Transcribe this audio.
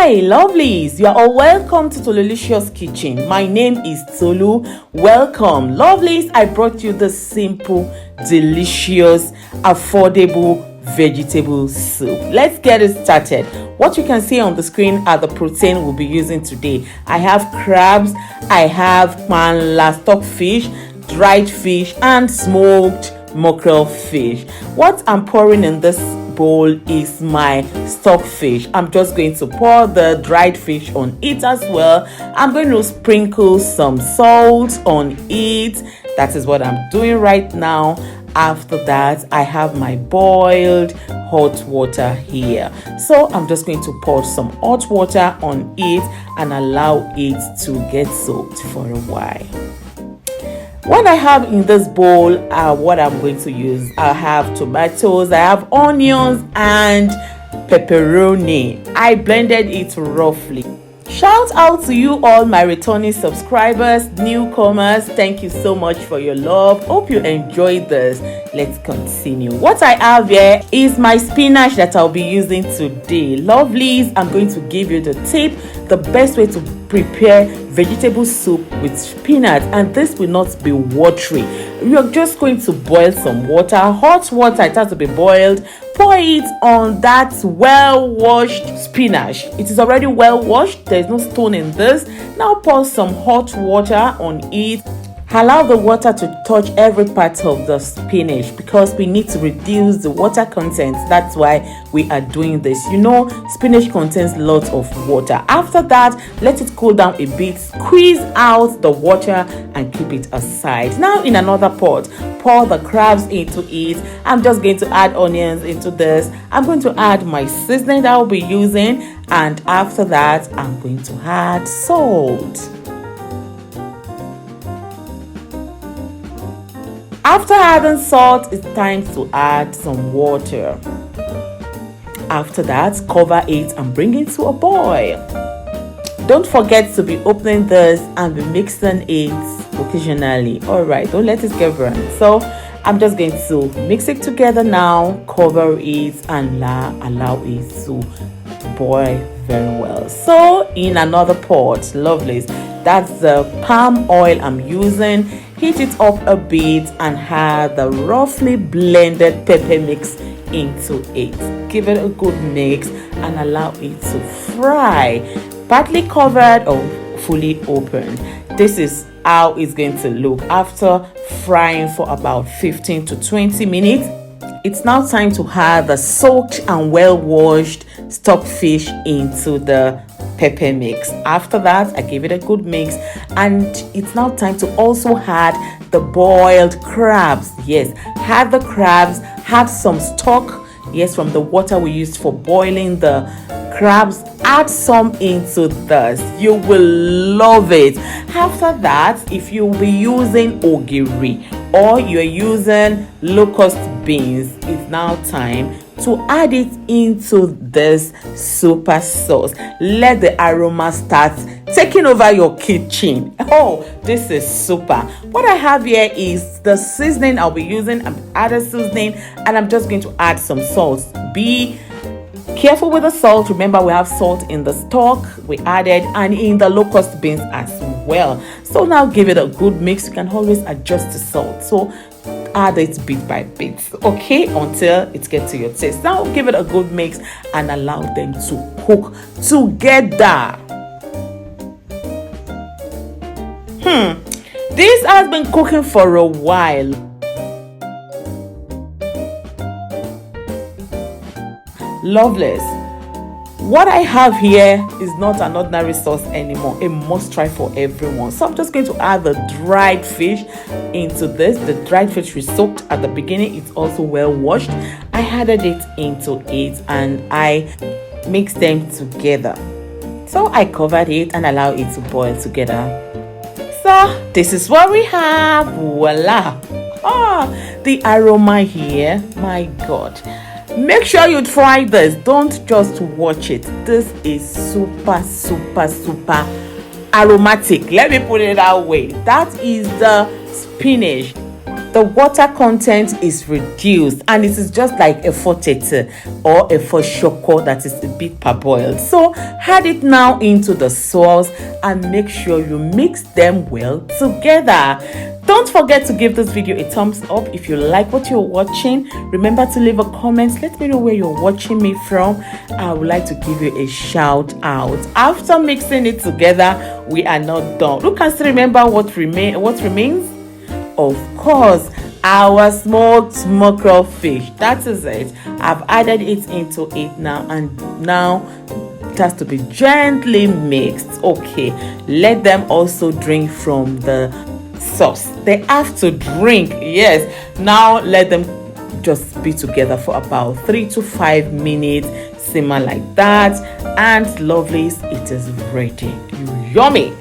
Hi lovelies, you are all welcome to Tolulicious Kitchen. My name is Tolu. Welcome lovelies. I brought you the simple, delicious, affordable vegetable soup. Let's get it started. What you can see on the screen are the protein we'll be using today. I have crabs, I have stockfish, dried fish, and smoked mackerel fish. What I'm pouring in this bowl is my stockfish. I'm just going to pour the dried fish on it as well. I'm going to sprinkle some salt on it. That is what I'm doing right now. After that, I have my boiled hot water here. So I'm just going to pour some hot water on it and allow it to get soaked for a while. What I have in this bowl are what I'm going to use. I have tomatoes, I have onions, and pepperoni. I blended it roughly. Shout out to you all my returning subscribers, newcomers. Thank you so much for your love. Hope you enjoyed this. Let's continue. What I have here is my spinach that I'll be using today. Lovelies, I'm going to give you the tip, the best way to prepare vegetable soup with spinach, and this will not be watery. You're just going to boil some water, hot water. It has to be boiled. Pour it on that well-washed spinach. It is already well-washed. There's no stone in this. Now pour some hot water on it. Allow the water to touch every part of the spinach because we need to reduce the water content. That's why we are doing this. You know, spinach contains lots of water. After that, let it cool down a bit. Squeeze out the water and keep it aside. Now in another pot, pour the crabs into it. I'm just going to add onions into this. I'm going to add my seasoning that I'll be using. And after that, I'm going to add salt. After adding salt, it's time to add some water. After that, cover it and bring it to a boil. Don't forget to be opening this and be mixing it occasionally. Alright, don't let it get burnt. So I'm just going to mix it together now, cover it, and allow it to boil very well. So in another pot, lovelies, that's the palm oil I'm using. Heat it up a bit and add the roughly blended pepper mix into it. Give it a good mix and allow it to fry, partly covered or fully open. This is how it's going to look after frying for about 15 to 20 minutes. It's now time to add the soaked and well-washed stockfish into the pepper mix. After that, I give it a good mix, and it's now time to also add the boiled crabs. Yes, add the crabs, add some stock, yes, from the water we used for boiling the crabs. Add some into this. You will love it. After that, if you'll be using ogiri or you're using locust beans, it's now time to add it into this super sauce. Let the aroma start taking over your kitchen. Oh, this is super. What I have here is the seasoning I'll be using. I'm adding seasoning, and I'm just going to add some salt. Be careful with the salt. Remember, we have salt in the stock we added and in the locust beans as well. So now give it a good mix. You can always adjust the salt. So add it bit by bit, okay, until it gets to your taste. Now give it a good mix and allow them to cook together. This has been cooking for a while. Loveless. What I have here is not an ordinary sauce anymore, a must try for everyone. So I'm just going to add the dried fish into this. The dried fish we soaked at the beginning, it's also well washed. I added it into it and I mixed them together. So I covered it and allowed it to boil together. So this is what we have. Voila! The aroma here, my God. Make sure you try this. Don't just watch it. This is super aromatic. Let me put it that way. That is the spinach. the water content is reduced and it is just like efo tete or efo shoko that is a bit parboiled. So add it now into the sauce and make sure you mix them well together. Don't forget to give this video a thumbs up if you like what you're watching. Remember to leave a comment. Let me know where you're watching me from. I would like to give you a shout out. After mixing it together, we are not done. Look and still remember what remains. Of course, our smoked mackerel fish. That is it. I've added it into it now, and now it has to be gently mixed. Okay, let them also drink from the sauce. They have to drink. Yes, now let them just be together for about 3 to 5 minutes. Simmer like that, and lovelies, it is ready. Yummy.